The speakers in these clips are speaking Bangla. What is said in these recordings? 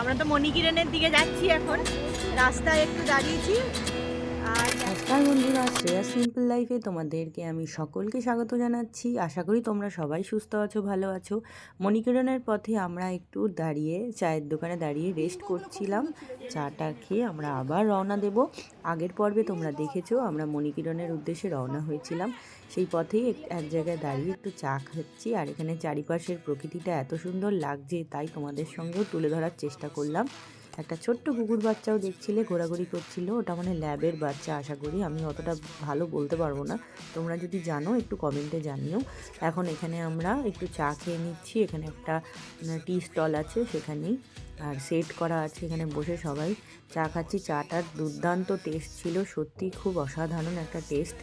আমরা তো মণিকিরণের দিকে যাচ্ছি এখন, রাস্তায় একটু দাঁড়িয়েছি। আর নমস্কার বন্ধুরা, শ্রেয়া সিম্পল লাইফে তোমাদেরকে আমি সকলকে স্বাগত জানাচ্ছি। আশা করি তোমরা সবাই সুস্থ আছো, ভালো আছো। মণিকিরণের পথে আমরা একটু দাঁড়িয়ে চায়ের দোকানে দাঁড়িয়ে রেস্ট করছিলাম। চাটা খেয়ে আমরা আবার রওনা দেব। আগের পর্বে তোমরা দেখেছো আমরা মণিকিরণের উদ্দেশ্যে রওনা হয়েছিলাম। সেই পথেই এক জায়গায় দাঁড়িয়ে একটু চা খাচ্ছি, আর এখানে চারিপাশের প্রকৃতিটা এত সুন্দর লাগছে, তাই তোমাদের সঙ্গেও তুলে ধরার চেষ্টা করলাম। একটা ছোট্ট কুকুর বাচ্চাও দেখছিলে, ঘোরাঘুরি করছিল, ওটা মানে ল্যাবের বাচ্চা আশা করি, আমি অতটা ভালো বলতে পারবো না, তোমরা যদি জানো একটু কমেন্টে জানিও। এখন এখানে আমরা একটু চা খেয়ে নিচ্ছি, এখানে একটা টি স্টল আছে সেখানেই, আর সেট করা আছে, এখানে বসে সবাই চা খাচ্ছি। চাটার দুর্দান্ত টেস্ট ছিল, সত্যি খুব অসাধারণ একটা test.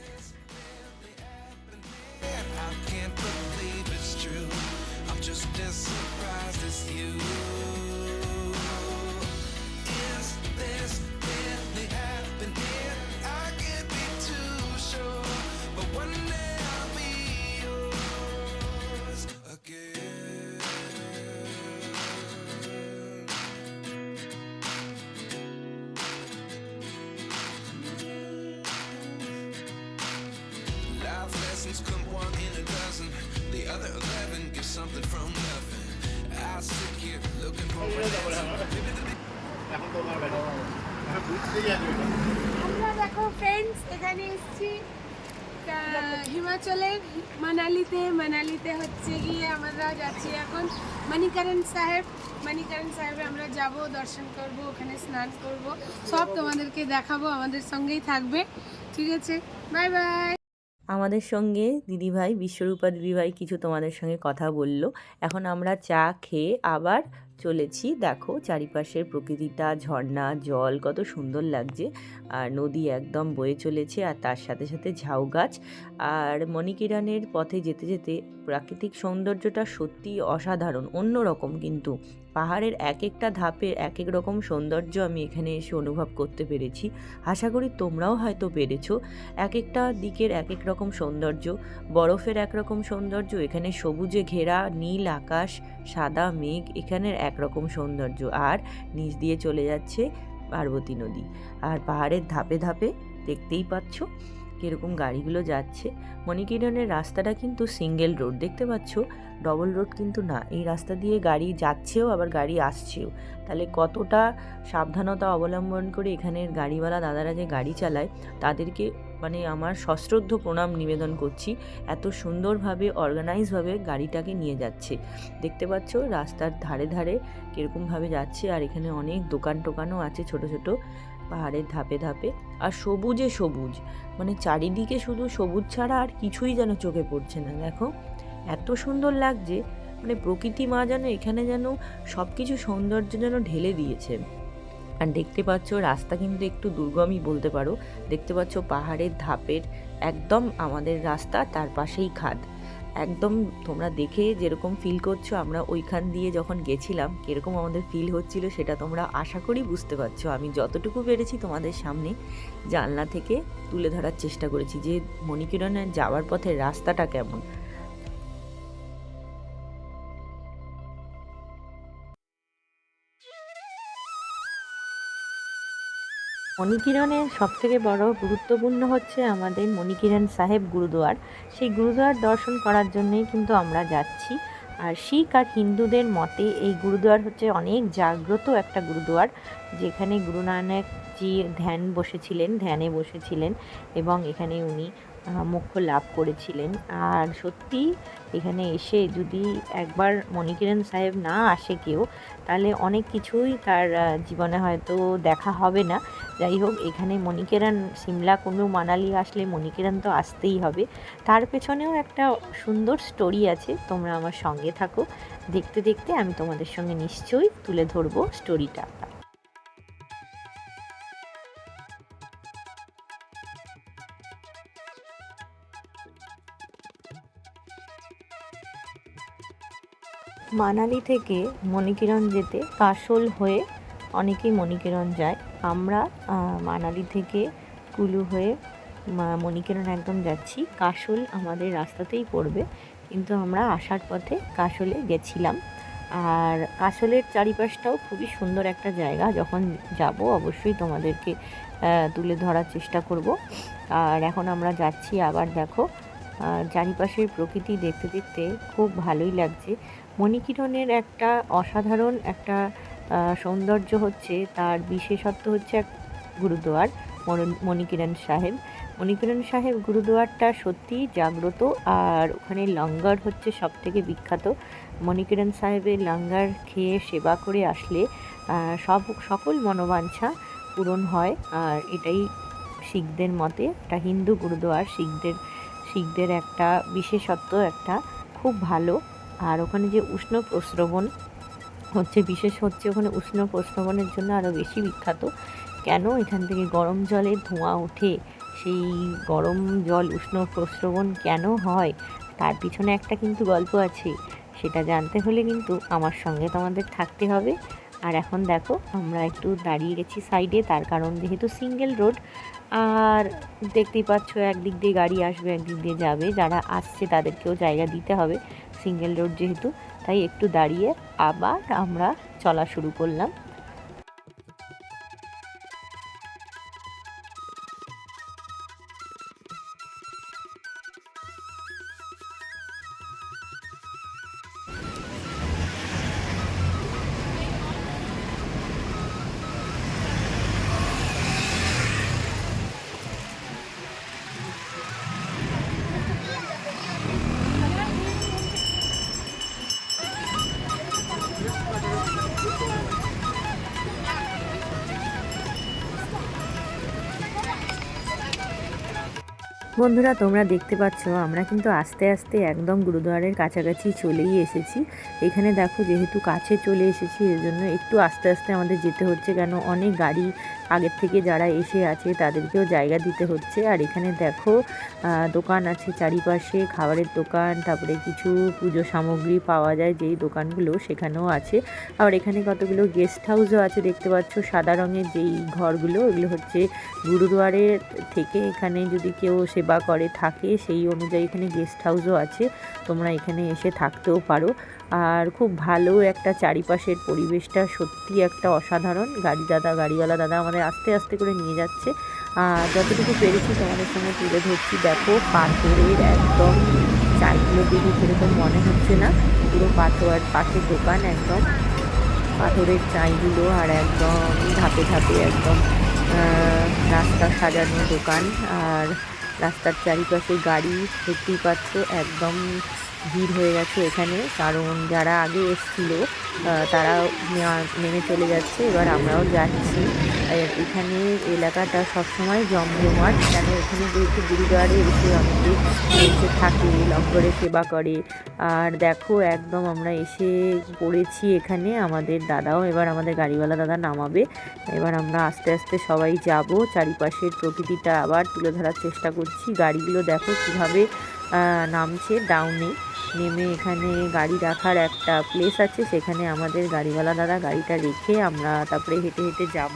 Come one in a dozen, the other 11 get something from nothing. I sit here looking for আমরা দেখো ফ্রেন্ডস এখানে এসেছি হিমাচলের মানালিতে হচ্ছে গিয়ে আমরা যাচ্ছি এখন মণিকরণ সাহেবে আমরা যাব, দর্শন করব, ওখানে স্নান করব, সব তোমাদেরকে দেখাবো, আমাদের সঙ্গেই থাকবে, ঠিক আছে? Bye bye. আমাদের সঙ্গে দিদিভাই, বিশ্বরূপা দিদিভাই কিছু তোমাদের সঙ্গে কথা বলল। এখন আমরা চা খেয়ে আবার চলেছি। দেখো চারিপাশের প্রকৃতিটা, ঝর্ণা, জল কত সুন্দর লাগছে, আর নদী একদম বয়ে চলেছে, আর তার সাথে সাথে ঝাউ গাছ। আর মণিকিরণের পথে যেতে যেতে প্রাকৃতিক সৌন্দর্যটা সত্যি অসাধারণ, অন্যরকম। কিন্তু পাহাড়ের এক একটা ধাপের এক এক রকম সৌন্দর্য আমি এখানে এসে অনুভব করতে পেরেছি। আশা করি তোমরাও হয়তো পেরেছো। এক একটা দিকের এক এক রকম সৌন্দর্য, বরফের একরকম সৌন্দর্য, এখানে সবুজে ঘেরা নীল আকাশ, সাদা মেঘ, এখানের একরকম সৌন্দর্য, আর নিচ দিয়ে চলে যাচ্ছে পার্বতী নদী। আর পাহাড়ের ধাপে ধাপে দেখতেই পাচ্ছ কীরকম গাড়িগুলো যাচ্ছে। মণিকিরণের রাস্তাটা কিন্তু সিঙ্গেল রোড, দেখতে পাচ্ছ, ডবল রোড কিন্তু না। এই রাস্তা দিয়ে গাড়ি যাচ্ছেও আবার গাড়ি আসছেও, তাহলে কতটা সাবধানতা অবলম্বন করে এখানের গাড়িওয়ালা দাদারা যে গাড়ি চালায় তাদেরকে মানে আমার সশ্রদ্ধ প্রণাম নিবেদন করছি। এত সুন্দরভাবে অর্গানাইজভাবে গাড়িটাকে নিয়ে যাচ্ছে, দেখতে পাচ্ছ রাস্তার ধারে ধারে কীরকমভাবে যাচ্ছে। আর এখানে অনেক দোকান টোকানও আছে ছোট ছোট পাহাড়ের ধাপে ধাপে, আর সবুজে সবুজ, মানে চারিদিকে শুধু সবুজ ছাড়া আর কিছুই যেন চোখে পড়ছে না। দেখো এত সুন্দর লাগছে, মানে প্রকৃতি মা যেন এখানে যেন সব কিছু সৌন্দর্য যেন ঢেলে দিয়েছে। আর দেখতে পাচ্ছ রাস্তা কিন্তু একটু দুর্গমই বলতে পারো, দেখতে পাচ্ছ পাহাড়ের ধাপের একদম আমাদের রাস্তা, তার পাশেই খাদ। একদম তোমরা দেখে যেরকম ফিল করছো, আমরা ওইখান দিয়ে যখন গেছিলাম কীরকম আমাদের ফিল হচ্ছিল সেটা তোমরা আশা করি বুঝতে পারছো। আমি যতটুকু পেরেছি তোমাদের সামনে জানলা থেকে তুলে ধরার চেষ্টা করেছি যে মণিকিরণের যাওয়ার পথে রাস্তাটা কেমন। মণিকিরণের সবথেকে বড় গুরুত্বপূর্ণ হচ্ছে আমাদের মণিকিরণ সাহেব গুরুদুয়ার। সেই গুরুদুয়ার দর্শন করার জন্যই কিন্তু আমরা যাচ্ছি। আর শিখ আর হিন্দুদের মতে এই গুরুদুয়ার হচ্ছে অনেক জাগ্রত একটা গুরুদুয়ার, যেখানে গুরু নানকজি ধ্যানে বসেছিলেন এবং এখানে উনি মোক্ষ লাভ করেছিলেন। আর সত্যি এখানে এসে যদি একবার মণিকিরণ সাহেব না আসে কেউ, তাহলে অনেক কিছুই তার জীবনে হয়তো দেখা হবে না। যাই হোক, এখানে মণিকিরণ, সিমলা কুলু মানালি আসলে মণিকিরণ তো আসতেই হবে। তার পেছনেও একটা সুন্দর স্টোরি আছে, তোমরা আমার সঙ্গে থাকো, দেখতে দেখতে আমি তোমাদের সঙ্গে নিশ্চয়ই তুলে ধরবো স্টোরিটা। মানালি থেকে মণিকিরণ যেতে কাশোল হয়ে অনেকেই মণিকিরণ যায়। আমরা মানালি থেকে কুলু হয়ে মণিকিরণ একদম যাচ্ছি। কাশোল আমাদের রাস্তাতেই পড়বে, কিন্তু আমরা আসার পথে কাশোলে গেছিলাম। আর কাশলের চারিপাশটাও খুবই সুন্দর একটা জায়গা, যখন যাব অবশ্যই তোমাদেরকে তুলে ধরার চেষ্টা করব। আর এখন আমরা যাচ্ছি আবার, দেখো চারিপাশের প্রকৃতি দেখতে দেখতে খুব ভালোই লাগছে। মণিকিরণের একটা অসাধারণ একটা সৌন্দর্য হচ্ছে, তার বিশেষত্ব হচ্ছে এক গুরুদুয়ার মণিকিরণ সাহেব। মণিকিরণ সাহেব গুরুদুয়ারটা সত্যিই জাগ্রত, আর ওখানে লঙ্গর হচ্ছে সব থেকে বিখ্যাত। মণিকিরণ সাহেবের লঙ্গর খেয়ে সেবা করে আসলে সকল মনোবাঞ্ছা পূরণ হয়। আর এটাই শিখদের মতে, এটা হিন্দু গুরুদুয়ার, শিখদের একটা বিশেষত্ব, একটা খুব ভালো। আর ওখানে যে উষ্ণ প্রস্রবণ হচ্ছে, বিশেষ হচ্ছে ওখানে উষ্ণ প্রস্রবণের জন্য আরও বেশি বিখ্যাত। কেন এখান থেকে গরম জলের ধোঁয়া ওঠে, সেই গরম জল উষ্ণ প্রস্রবণ কেন হয়, তার পিছনে একটা কিন্তু গল্প আছে। সেটা জানতে হলে কিন্তু আমার সঙ্গে তোমাদের থাকতে হবে। আর এখন দেখো আমরা একটু দাঁড়িয়ে গেছি সাইডে, তার কারণ যেহেতু সিঙ্গেল রোড, আর দেখতেই পাচ্ছ একদিক দিয়ে গাড়ি আসবে একদিক দিয়ে যাবে, যারা আসছে তাদেরকেও জায়গা দিতে হবে, সিঙ্গেল রোড যেহেতু। তাই একটু দাঁড়িয়ে আবার আমরা চলা শুরু করলাম। বন্ধুরা তোমরা দেখতে পাচ্ছ আমরা কিন্তু আস্তে আস্তে একদম গুরুদুয়ারের কাছাকাছি চলেই এসেছি। এখানে দেখো যেহেতু কাছে চলে এসেছি, এর জন্য একটু আস্তে আস্তে আমাদের যেতে হচ্ছে, কেন অনেক গাড়ি আগের থেকে যারা এসে আছে তাদেরকেও জায়গা দিতে হচ্ছে। আর এখানে দেখো দোকান আছে চারিপাশে, খাবারের দোকান, তারপরে কিছু পুজো সামগ্রী পাওয়া যায় যেই দোকানগুলো, সেখানেও আছে। আর এখানে কতগুলো গেস্ট হাউসও আছে দেখতে পাচ্ছ, সাদা রঙের যেই ঘরগুলো, এগুলো হচ্ছে গুরুদুয়ারের থেকে এখানে যদি কেউ সেবা করে থাকে সেই অনুযায়ী এখানে গেস্ট হাউসও আছে, তোমরা এখানে এসে থাকতেও পারো। আর খুব ভালো একটা চারিপাশের পরিবেশটা সত্যি একটা অসাধারণ। গাড়িওয়ালা দাদা আমাদের আস্তে আস্তে করে নিয়ে যাচ্ছে, আর যতটুকু পেরেছি তোমাদের সঙ্গে তুলে ধরছি। দেখো পাথরের একদম 4 কিলো কেজি সেরকম মনে হচ্ছে না, পুরো পাথর, পাশের দোকান একদম পাথরের চাইগুলো, আর একদম ধাপে ধাপে একদম রাস্তা সাজানো দোকান। আর রাস্তার চারিপাশে গাড়ি দেখতেই পাচ্ছ, একদম ভিড় হয়ে গেছে এখানে, কারণ যারা আগে এসেছিলো তারা নেমে চলে যাচ্ছে, এবার আমরাও যাচ্ছি। এখানে এলাকাটা সবসময় জমজমাট, কেন এখানে যেহেতু গুরুদুয়ারে এসে অনেকে এসে থাকে, লঙ্গরে সেবা করে। আর দেখো একদম আমরা এসে পড়েছি এখানে, আমাদের দাদাও এবার আমাদের গাড়িওয়ালা দাদা নামাবে। এবার আমরা আস্তে আস্তে সবাই যাব, চারিপাশের প্রকৃতিটা আবার তুলে ধরার চেষ্টা করছি। গাড়িগুলো দেখো কীভাবে নামছে, ডাউনে নেমে এখানে গাড়ি রাখার একটা প্লেস আছে, সেখানে আমাদের গাড়িওয়ালা দাদা গাড়িটা রেখে আমরা তারপরে হেঁটে হেঁটে যাব।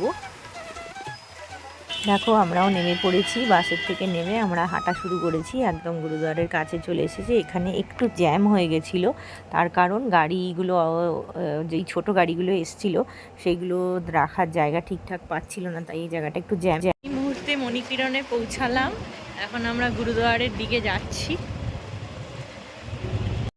দেখো আমরাও নেমে পড়েছি, বাসের থেকে নেমে আমরা হাঁটা শুরু করেছি, একদম গুরুদুয়ারের কাছে চলে এসেছি। এখানে একটু জ্যাম হয়ে গেছিলো, তার কারণ গাড়িগুলো যেই ছোট গাড়িগুলো এসছিলো সেইগুলো রাখার জায়গা ঠিকঠাক পাচ্ছিল না, তাই এই জায়গাটা একটু জ্যাম। এই মুহূর্তে মণিকিরণে পৌঁছালাম, এখন আমরা গুরুদুয়ারের দিকে যাচ্ছি।